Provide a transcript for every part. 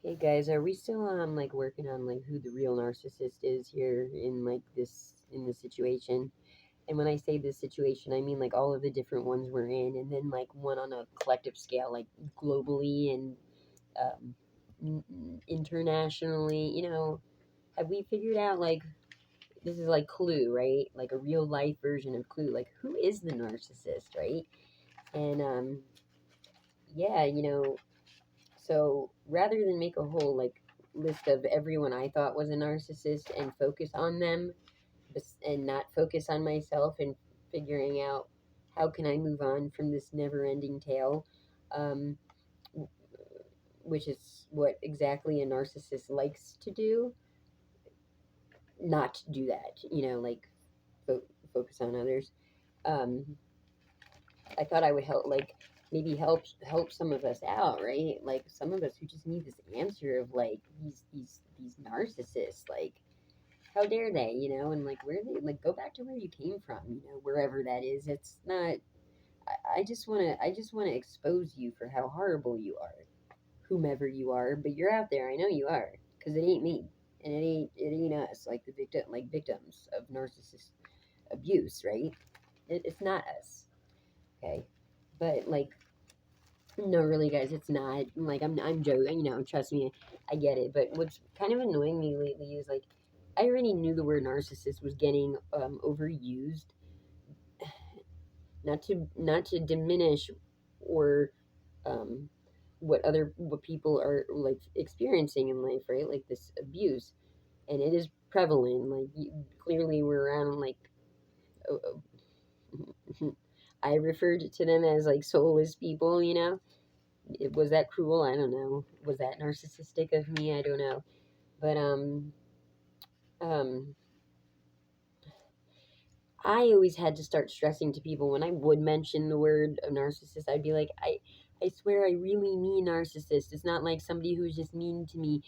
Hey guys, are we still like working on like who the real narcissist is here in like this situation? And when I say this situation, I mean like all of the different ones we're in, and then like one on a collective scale, like globally and internationally. Have we figured out like this is like Clue, right? Like a real life version of Clue. Like who is the narcissist, right? And yeah, So rather than make a whole like list of everyone I thought was a narcissist and focus on them and not focus on myself and figuring out how can I move on from this never-ending tale, um, which is what exactly a narcissist likes to do, not do that, like fo- focus on others. Um, I thought I would help, like maybe help some of us out, right? Like some of us who just need this answer of like these narcissists, like how dare they, and like where they like go back to where you came from, wherever that is. It's not. I just want to expose you for how horrible you are, whomever you are. But you're out there. I know you are, because it ain't me, and it ain't us, like the victims of narcissist abuse, right? It's not us, okay? But like no, really, guys, it's not. Like, I'm joking, trust me, I get it. But what's kind of annoying me lately is like, I already knew the word narcissist was getting overused. Not to diminish or um, what people are like experiencing in life, right? Like this abuse, and it is prevalent. Like, clearly, we're around like. I referred to them as like soulless people, was that cruel? I don't know. Was that narcissistic of me? I don't know. But um I always had to start stressing to people when I would mention the word of narcissist. I'd be like, I swear I really mean narcissist. It's not like somebody who's just mean to me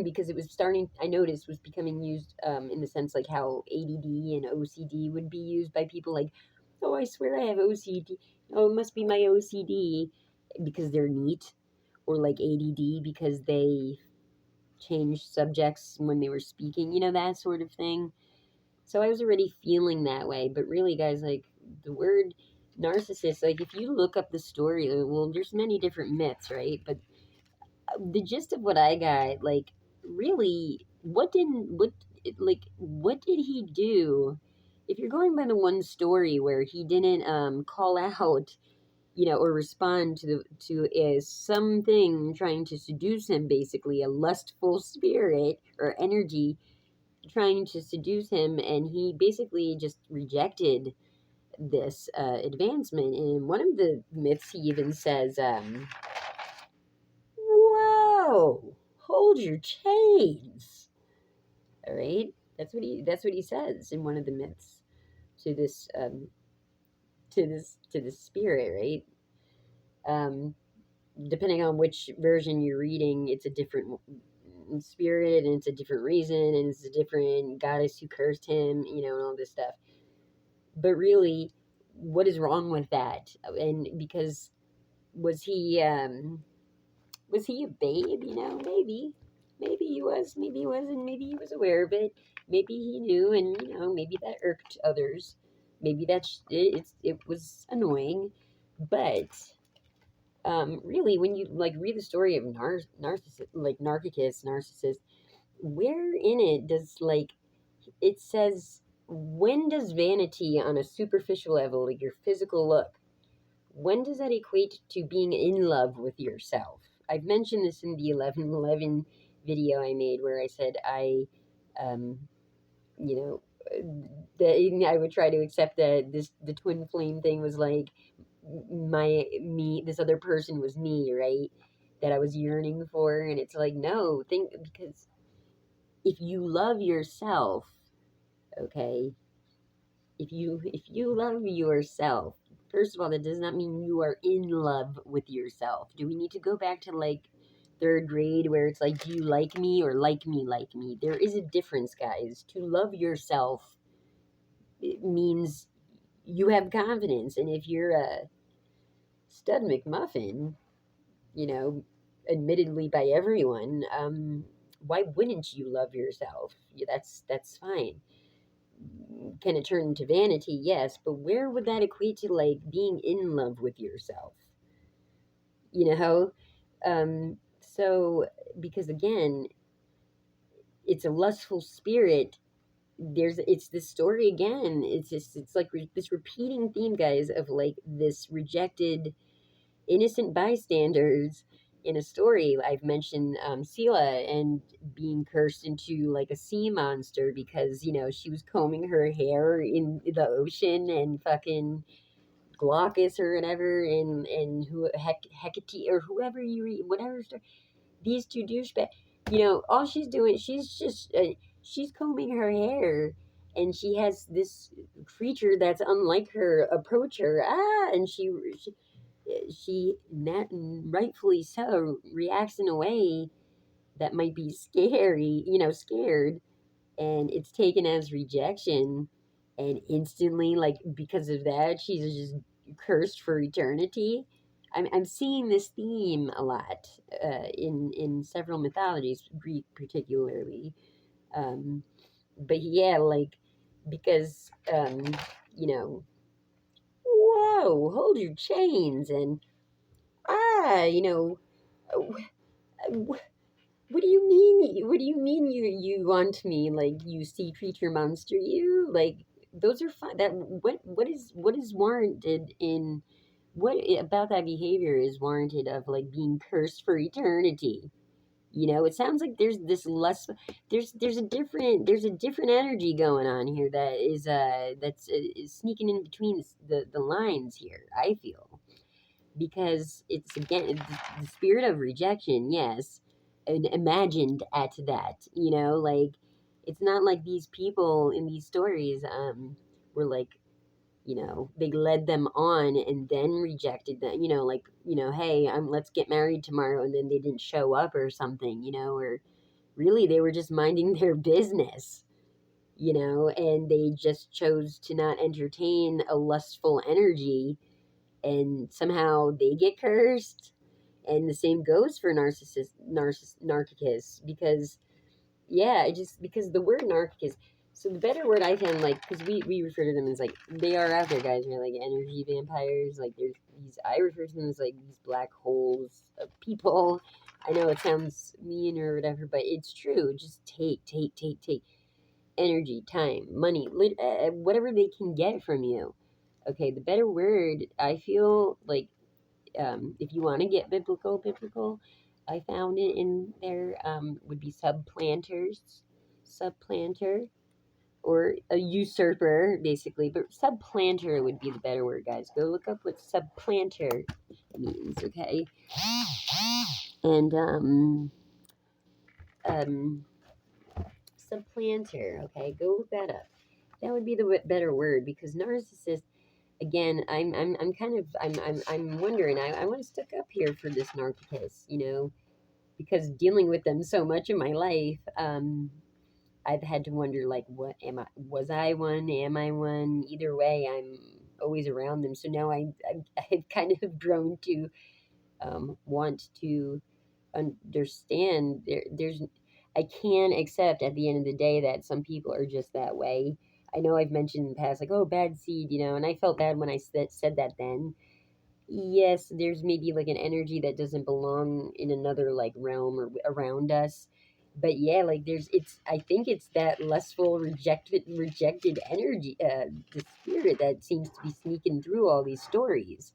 because it was starting, I noticed, was becoming used in the sense like how ADD and OCD would be used by people like, oh, I swear I have OCD. Oh, it must be my OCD because they're neat, or like ADD because they changed subjects when they were speaking, that sort of thing. So I was already feeling that way. But really, guys, like the word narcissist, like if you look up the story, well, there's many different myths, right? But the gist of what I got, like, really, what did he do? If you're going by the one story where he didn't call out, or respond to something trying to seduce him, basically a lustful spirit or energy trying to seduce him, and he basically just rejected this advancement. And one of the myths, he even says, "Whoa, hold your chains." All right, that's what he says in one of the myths to this spirit, right? Um, Depending on which version you're reading, it's a different spirit and it's a different reason and it's a different goddess who cursed him, and all this stuff. But really, what is wrong with that? And because was he was he a babe? Maybe he was, maybe he wasn't, maybe he was aware of it, maybe he knew, and maybe that irked others. Maybe it was annoying, but really, when you like read the story of narcissist, like narcissist, where in it does like it says, when does vanity on a superficial level, like your physical look, when does that equate to being in love with yourself? I've mentioned this in the 11/11 video I made where I said um, you know, that I would try to accept that the twin flame thing was like this other person was me, right? That I was yearning for, and it's like no, think because if you love yourself, okay, if you love yourself, first of all, that does not mean you are in love with yourself. Do we need to go back to like third grade where it's like, do you like me or like me like me? There is a difference, guys. To love yourself, it means you have confidence. And if you're a stud McMuffin, you know, admittedly by everyone. Why wouldn't you love yourself? Yeah, that's fine. Can it turn into vanity? Yes, but where would that equate to like being in love with yourself? You know, so because again, it's a lustful spirit. It's this story again. It's like this repeating theme, guys, of like this rejected innocent bystanders in a story. I've mentioned Sela and being cursed into like a sea monster because she was combing her hair in the ocean, and fucking Glaucus or whatever, and who Hecate or whoever you read, whatever story, these two douchebags. All she's doing, she's combing her hair, and she has this creature that's unlike her approach her, and rightfully so reacts in a way that might be scary, scared, and it's taken as rejection, and instantly, like, because of that, she's just cursed for eternity. I'm seeing this theme a lot in several mythologies, Greek particularly. um, but yeah, like, because you know whoa, hold your chains, and you know what do you mean? What do you mean you want me? Like, you sea creature monster? You like, those are fine. That what is warranted in what about that behavior is warranted of like being cursed for eternity? It sounds like there's this less there's a different energy going on here that is sneaking in between the lines here. I feel, because it's again the spirit of rejection, yes, and imagined at that. Like, it's not like these people in these stories were like, they led them on and then rejected them. Like, hey, let's get married tomorrow, and then they didn't show up or something. Or really they were just minding their business. And they just chose to not entertain a lustful energy, and somehow they get cursed. And the same goes for narcissist, because yeah, just because the word narcissist. So the better word I found, like, because we refer to them as like, they are out there, guys. They're like energy vampires. Like, there's these, I refer to them as like these black holes of people. I know it sounds mean or whatever, but it's true. Just take energy, time, money, whatever they can get from you. Okay, the better word I feel like, if you want to get biblical, I found it in there, would be supplanter, or a usurper, basically. But supplanter would be the better word, guys. Go look up what supplanter means, okay? And um, supplanter, okay? Go look that up. That would be the better word, because narcissist. Again, I'm kind of I'm wondering. I want to stick up here for this narcissist, because dealing with them so much in my life, I've had to wonder, like, what am I? Was I one? Am I one? Either way, I'm always around them. So now I've kind of grown to want to understand. There's I can accept at the end of the day that some people are just that way. I know I've mentioned in the past, like, oh, bad seed, and I felt bad when I said that then. Yes, there's maybe like an energy that doesn't belong in another like realm or around us. But yeah, like, I think it's that lustful rejected energy, the spirit that seems to be sneaking through all these stories.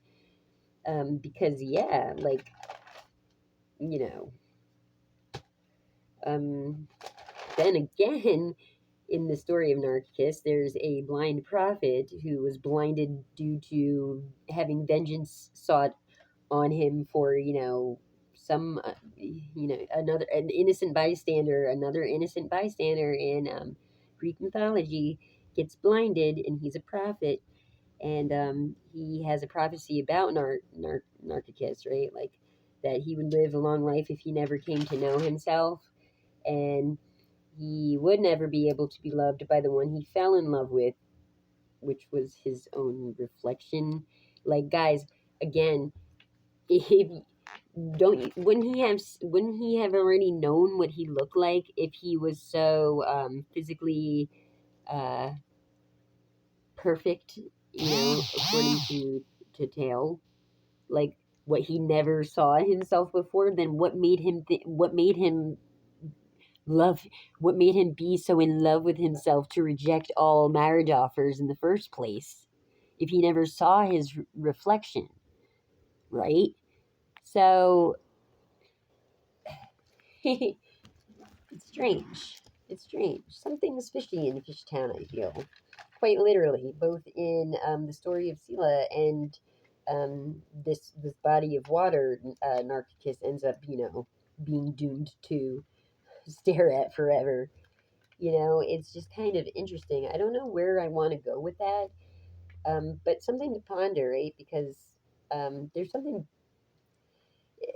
Because yeah, like, you know, um then again, in the story of Narcissus, there's a blind prophet who was blinded due to having vengeance sought on him for, some another innocent bystander in Greek mythology gets blinded, and he's a prophet, and he has a prophecy about Narcissus, right? Like, that he would live a long life if he never came to know himself, and he would never be able to be loved by the one he fell in love with, which was his own reflection. Like, guys, again, if wouldn't he have already known what he looked like if he was so physically uh perfect, according to tale, like what he never saw himself before? Then what made him love, what made him be so in love with himself to reject all marriage offers in the first place if he never saw his reflection, right? So it's strange. It's strange. Something's fishy in Fishtown, I feel. Quite literally, both in the story of Sela and this body of water Narcissus ends up, being doomed to stare at forever. It's just kind of interesting. I don't know where I want to go with that, but something to ponder, right? Because there's something,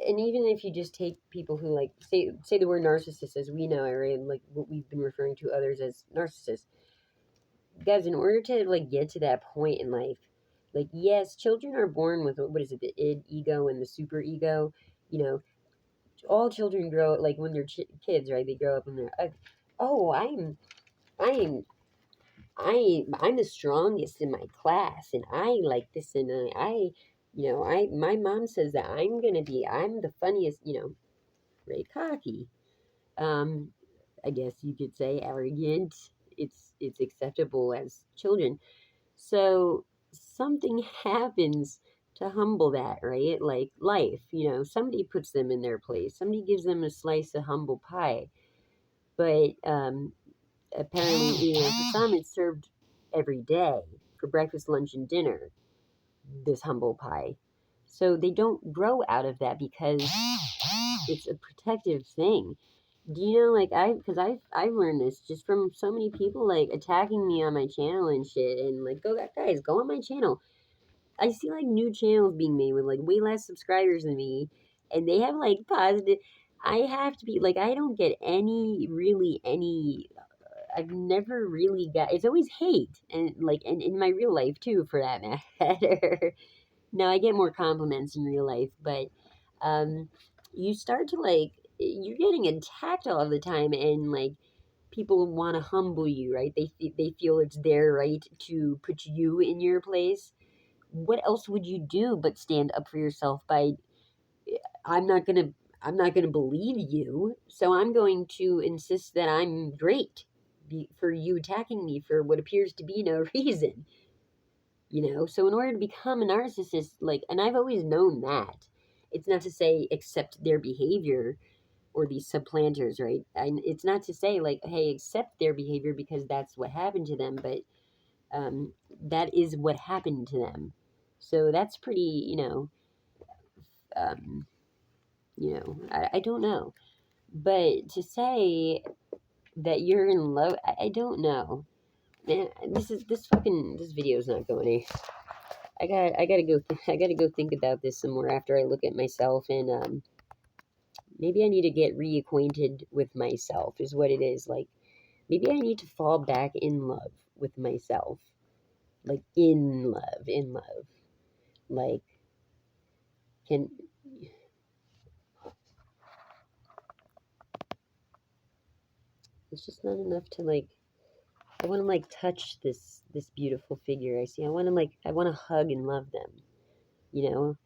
and even if you just take people who like say the word narcissist as we know it, right? Like what we've been referring to others as narcissists, guys. In order to like get to that point in life, like yes, children are born with what is it, the id ego and the super ego. You know, all children grow like when they're kids, right? They grow up and they're oh, I'm I'm the strongest in my class, and I like this, and my mom says that I'm the funniest, very cocky. Um, I guess you could say arrogant. It's acceptable as children. So something happens to humble that, right? Like life, somebody puts them in their place. Somebody gives them a slice of humble pie. But apparently, for some, it's served every day for breakfast, lunch, and dinner, this humble pie. So they don't grow out of that because it's a protective thing. Do you know, like, because I've learned this just from so many people, like, attacking me on my channel and shit, and, like, guys, go on my channel. I see, like, new channels being made with, like, way less subscribers than me, and they have, like, positive. I have to be, like, I don't get any. I've never really got. It's always hate, and like, and in my real life too, for that matter. No, I get more compliments in real life, but um, you start to like you're getting attacked all of the time, and like people want to humble you, right? They feel it's their right to put you in your place. What else would you do but stand up for yourself by I'm not gonna I'm not gonna believe you, so I'm going to insist that I'm great for you attacking me for what appears to be no reason. So in order to become a narcissist, like, and I've always known that it's not to say accept their behavior or these supplanters, right? And it's not to say like, hey, accept their behavior because that's what happened to them, but that is what happened to them. So that's pretty, um, I don't know. But to say that you're in love, I don't know. Man, this video is not going any. I gotta go think about this some more after I look at myself, and maybe I need to get reacquainted with myself is what it is. Like maybe I need to fall back in love with myself. Like in love. Like can it's just not enough to like I want to like touch this beautiful figure I see. I want to hug and love them. You know,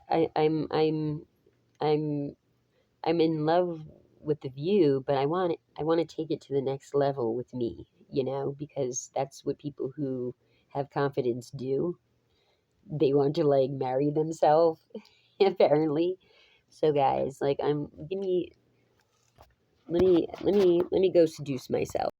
I I'm I'm in love with the view, but I want to take it to the next level with me. Because that's what people who have confidence do. They want to like marry themselves, apparently. So guys, like I'm give me let me go seduce myself.